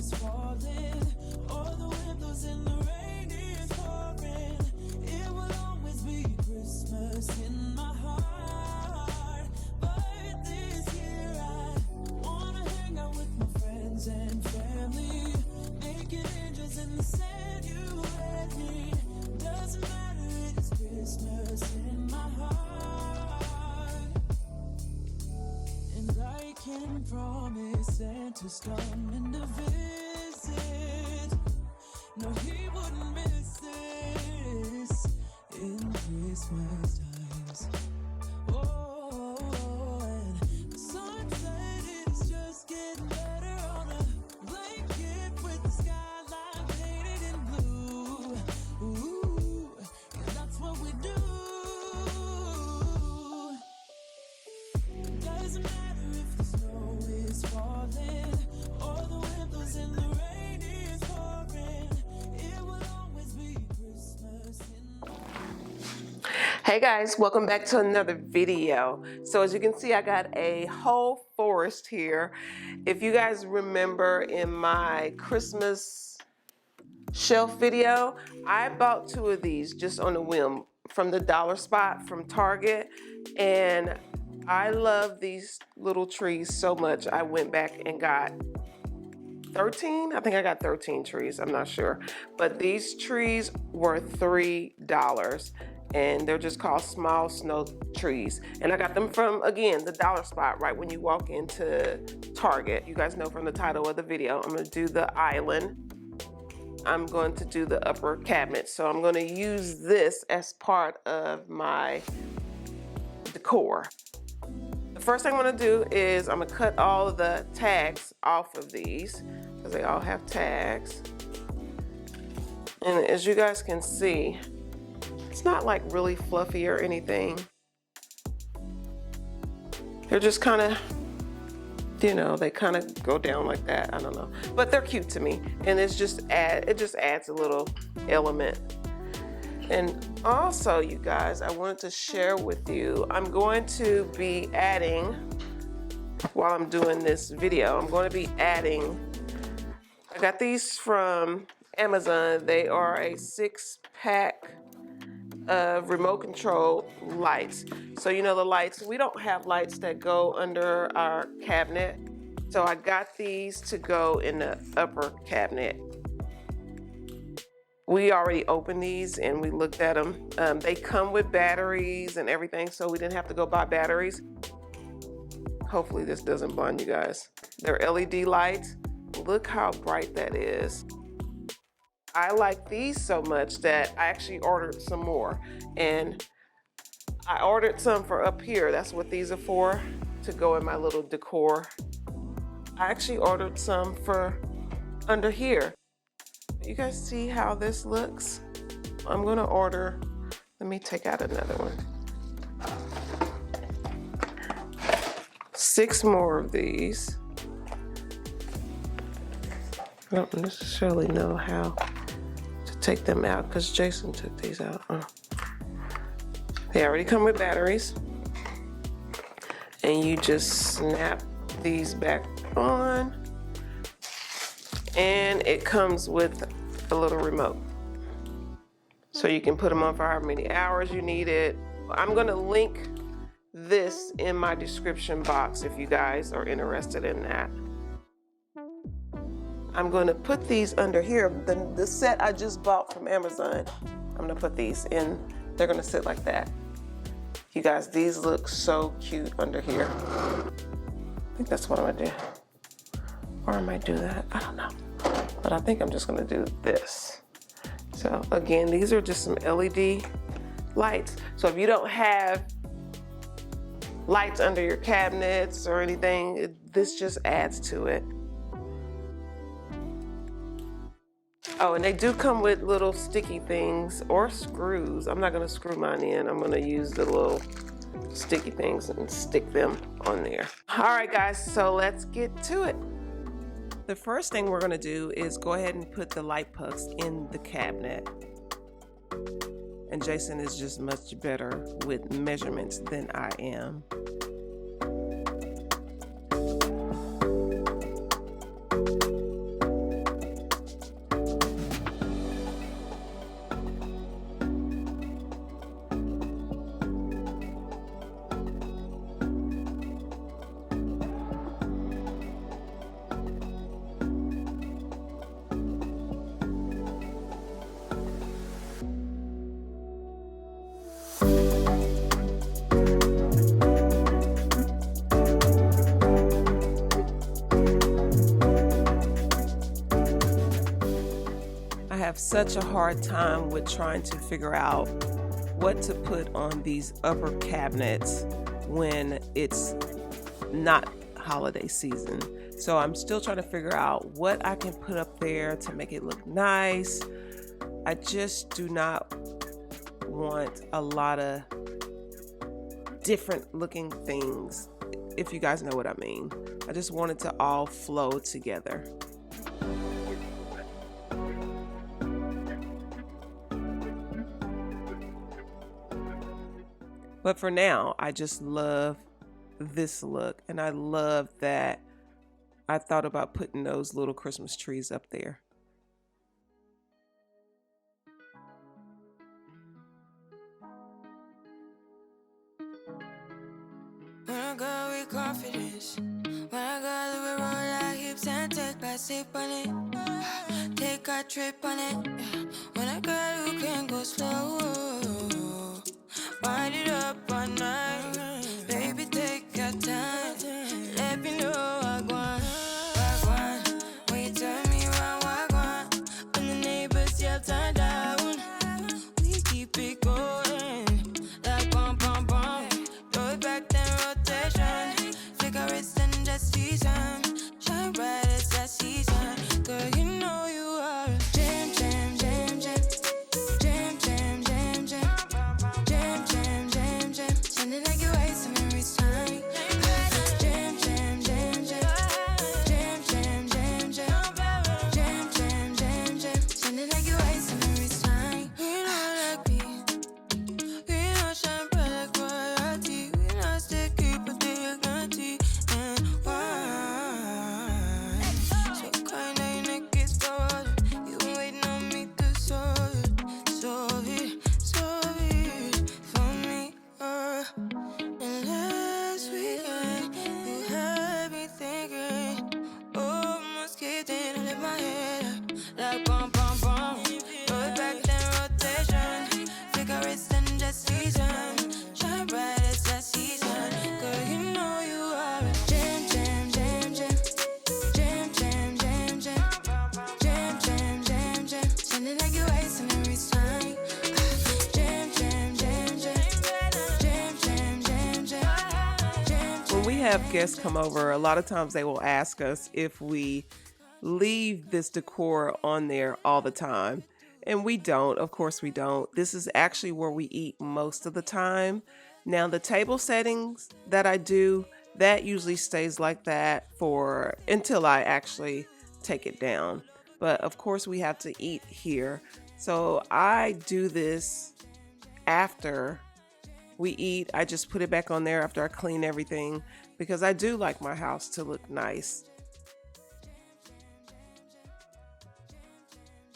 is falling, or the windows in the rain is pouring, it will always be Christmas in my heart. But this year I wanna hang out with my friends and family, making angels in the sand, you and me. Doesn't matter, it's Christmas in my heart. And I can promise Santa's coming to visit. No, he wouldn't miss this in Christmas times. Oh, and the sunset is just getting better on a blanket with the skyline painted in blue. Ooh, and that's what we do. Doesn't matter if the snow is falling or the windows in the rain is pouring, it will always be Christmas in. Hey guys, welcome back to another video. So as you can see, I got a whole forest here. If you guys remember in my Christmas shelf video, I bought 2 of these just on a whim from the dollar spot from Target, and I love these little trees so much. I went back and got 13. I think I got 13 trees. I'm not sure. But these trees were $3 and they're just called small snow trees. And I got them from, again, the dollar spot right when you walk into Target. You guys know from the title of the video, I'm gonna do the island. I'm going to do the upper cabinet. So I'm gonna use this as part of my decor. The first thing I'm gonna do is I'm gonna cut all of the tags off of these because they all have tags. And as you guys can see, it's not like really fluffy or anything. They're just kind of, you know, they kind of go down like that. I don't know, but they're cute to me, and it just adds a little element. And also, you guys, I wanted to share with you, I'm going to be adding, while I'm doing this video, I'm going to be adding, I got these from Amazon. They are a 6-pack of remote control lights. So you know the lights, we don't have lights that go under our cabinet. So I got these to go in the upper cabinet. We already opened these and we looked at them. They come with batteries and everything, so we didn't have to go buy batteries. Hopefully this doesn't blind you guys. They're LED lights. Look how bright that is. I like these so much that I actually ordered some more. And I ordered some for up here. That's what these are for, to go in my little decor. I actually ordered some for under here. You guys see how this looks? I'm gonna order, let me take out another one. 6 more of these. I don't necessarily know how to take them out because Jason took these out. They already come with batteries. And you just snap these back on. And it comes with a little remote. So you can put them on for however many hours you need it. I'm gonna link this in my description box if you guys are interested in that. I'm gonna put these under here. The set I just bought from Amazon, I'm gonna put these in. They're gonna sit like that. You guys, these look so cute under here. I think that's what I'm gonna do. Or I might do that, I don't know. But I think I'm just gonna do this. So again, these are just some LED lights. So if you don't have lights under your cabinets or anything, this just adds to it. Oh, and they do come with little sticky things or screws. I'm not gonna screw mine in. I'm gonna use the little sticky things and stick them on there. All right, guys, so let's get to it. The first thing we're gonna do is go ahead and put the light pucks in the cabinet. And Jason is just much better with measurements than I am. have such a hard time with trying to figure out what to put on these upper cabinets when it's not holiday season. So I'm still trying to figure out what I can put up there to make it look nice. I just do not want a lot of different looking things, if you guys know what I mean. I just want it to all flow together. But for now, I just love this look, and I love that I thought about putting those little Christmas trees up there. When I go with confidence, when I go to roll our hips and take a sip on it, take a trip on it. When I go, you can go slow. Wind it up all night, baby, take your time. Let me know I want. When you turn me around, I want. When the neighbors yell turn down, we keep it going. Like bum bum bum, throw it back then rotation. Cigarettes and the season, shine bright as that season. Girl, you know you are a jam jam jam jam. Jam jam jam jam. Jam jam jam jam. Sounding like you're wasting every time. Jam jam jam jam. Jam jam jam jam. Jam jam jam jam. Sounding like you're wasting every time. We know like me. We know shine bright like royalty. We know sticky but dignity and wine. So kind of your neck is stolen. You been waiting on me to solve it. Solve it, solve it for me. And last weekend, you had me thinking, almost kidding, I let my head up, like bum bum bum. Throw it back then rotation, cigarettes and the season, shine bright as that season. Girl, you know you are a jam jam jam jam. Jam jam jam jam. Jam jam jam jam. Sounding like you're wasting every time. Jam jam jam jam. Jam jam jam jam. When we have guests come over, a lot of times they will ask us if we leave this decor on there all the time. And we don't, of course we don't. This is actually where we eat most of the time. Now the table settings that I do, that usually stays like that for until I actually take it down. But of course we have to eat here. So I do this after we eat. I just put it back on there after I clean everything because I do like my house to look nice.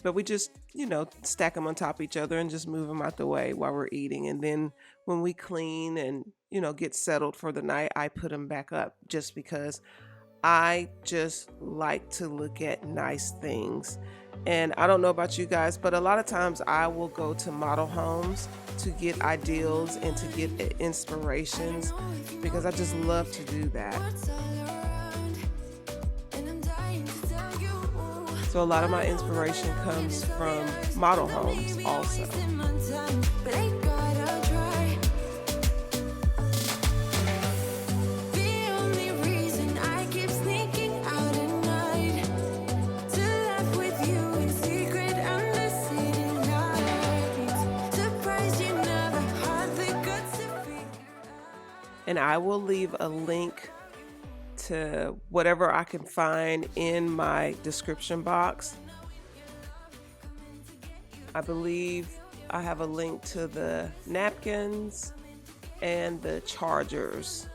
But we just, stack them on top of each other and just move them out the way while we're eating. And then when we clean and, get settled for the night, I put them back up just because I just like to look at nice things. And I don't know about you guys, but a lot of times I will go to model homes to get ideals and to get inspirations because I just love to do that. So a lot of my inspiration comes from model homes also. And I will leave a link to whatever I can find in my description box. I believe I have a link to the napkins and the chargers.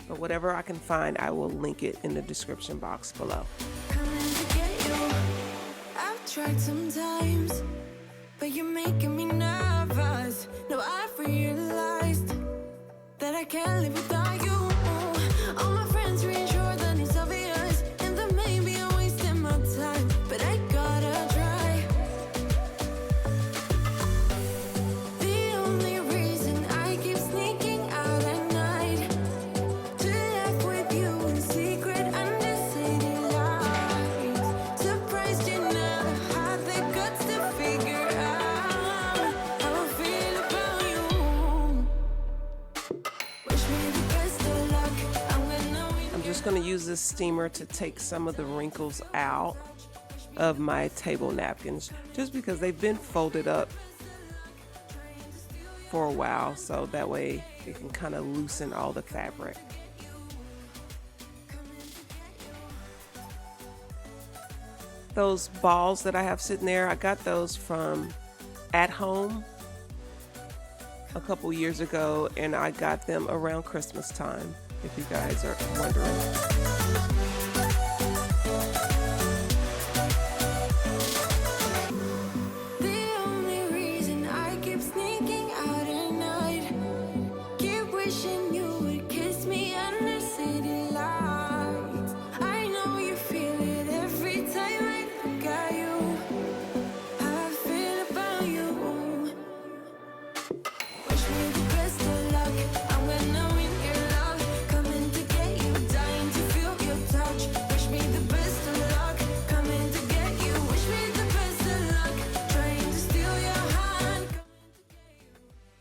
But whatever I can find, I will link it in the description box below. I've tried sometimes, but you're making me nervous. No, I've realized that I can't live without you. All my friends reassure that it's obvious, and that maybe I'm wasting my time, but I gotta try. The only reason I keep sneaking out at night to laugh with you in secret under city lights, to going to use this steamer to take some of the wrinkles out of my table napkins, just because they've been folded up for a while, so that way it can kind of loosen all the fabric. Those balls that I have sitting there, I got those from At Home a couple years ago, and I got them around Christmas time, if you guys are wondering.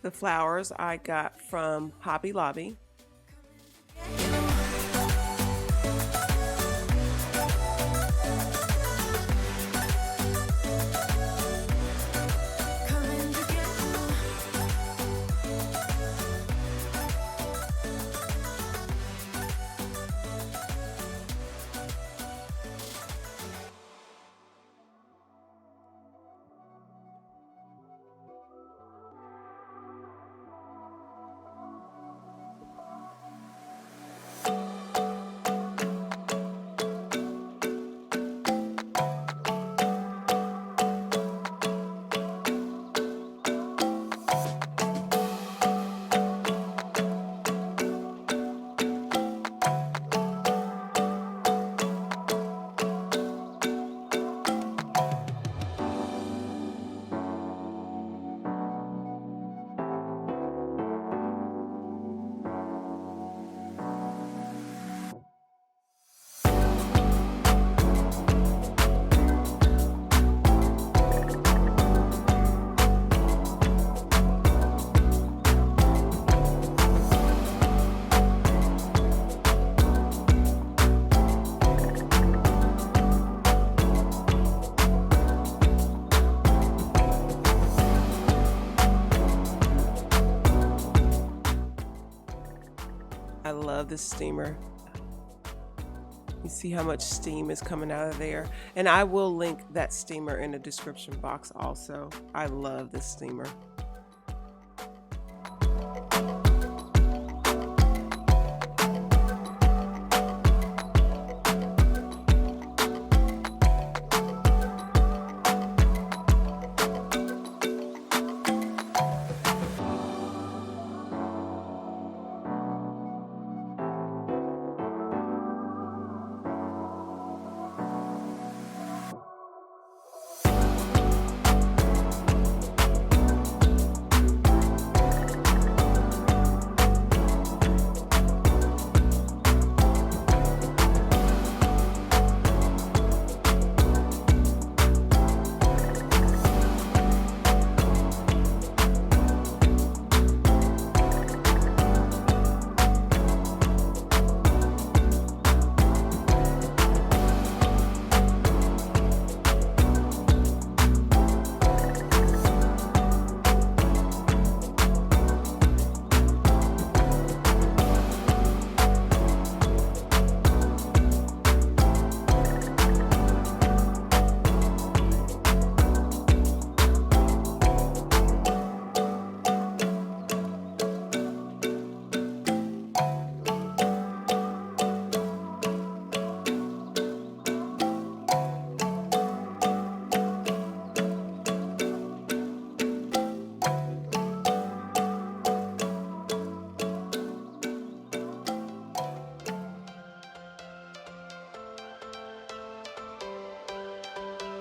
The flowers I got from Hobby Lobby. I love this steamer. You see how much steam is coming out of there, and I will link that steamer in the description box also. I love this steamer.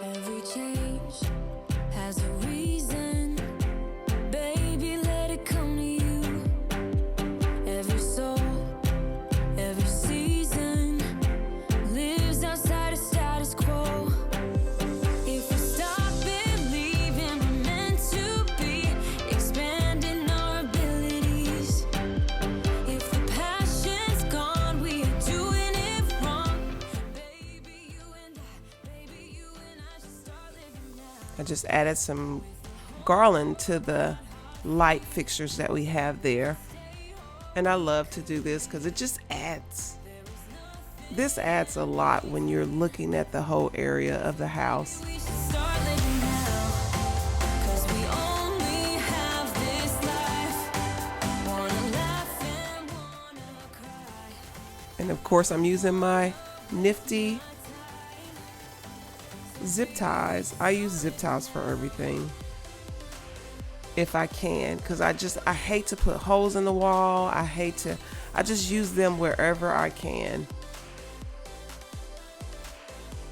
Every change has a reason. Baby, let it come to you. Every soul, every season lives outside of status quo. If we stop believing we're meant to be, expanding our abilities. If the passion's gone, we are doing it I just added some garland to the light fixtures that we have there. And I love to do this because it just adds. This adds a lot when you're looking at the whole area of the house. And of course I'm using my nifty zip ties. I use zip ties for everything if I can, because I hate to put holes in the wall. I just use them wherever I can.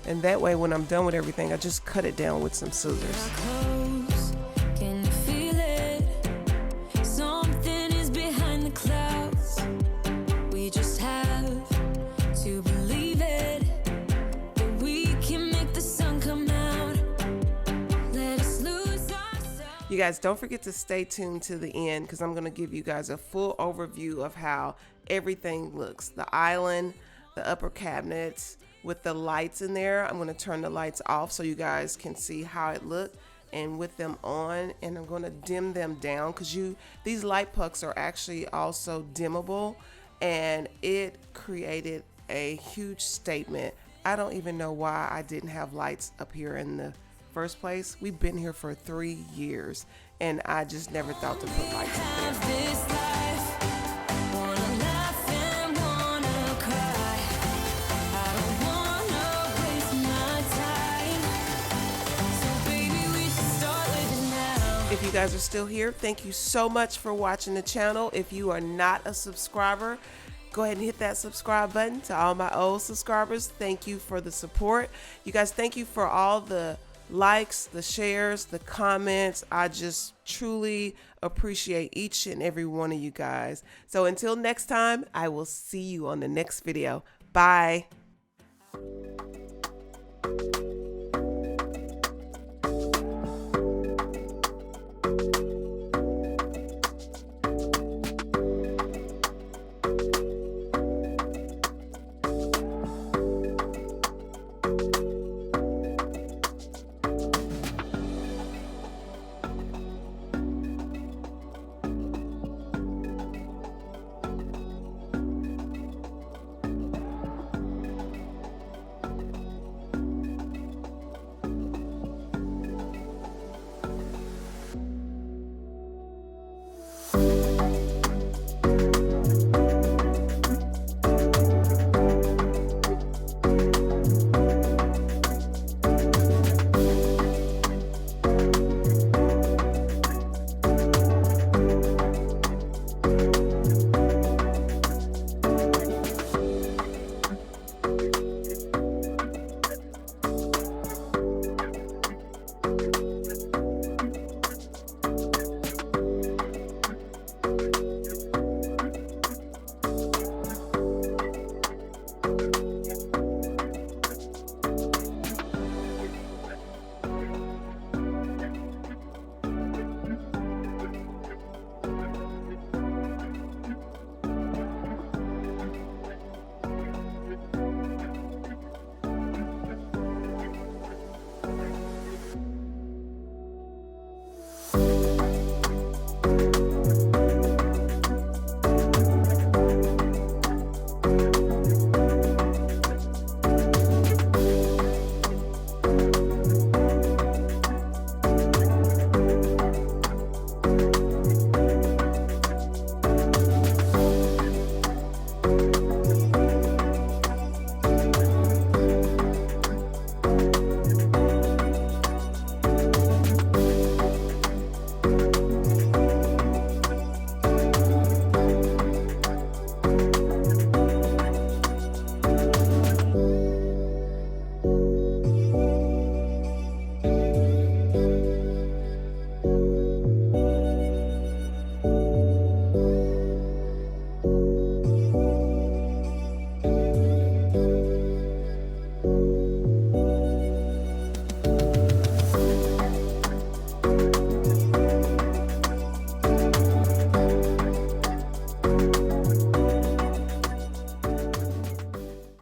And that way when I'm done with everything, I just cut it down with some scissors. You guys don't forget to stay tuned to the end because I'm going to give you guys a full overview of how everything looks. The island, the upper cabinets with the lights in there. I'm going to turn the lights off so you guys can see how it looked, and with them on, and I'm going to dim them down because these light pucks are actually also dimmable, and it created a huge statement. I don't even know why I didn't have lights up here in the first place. We've been here for 3 years and I just never thought to put lights up there. If you guys are still here, thank you so much for watching the channel. If you are not a subscriber, go ahead and hit that subscribe button. To all my old subscribers, thank you for the support. You guys, thank you for all the likes, the shares, the comments. I just truly appreciate each and every one of you guys. So until next time, I will see you on the next video. Bye.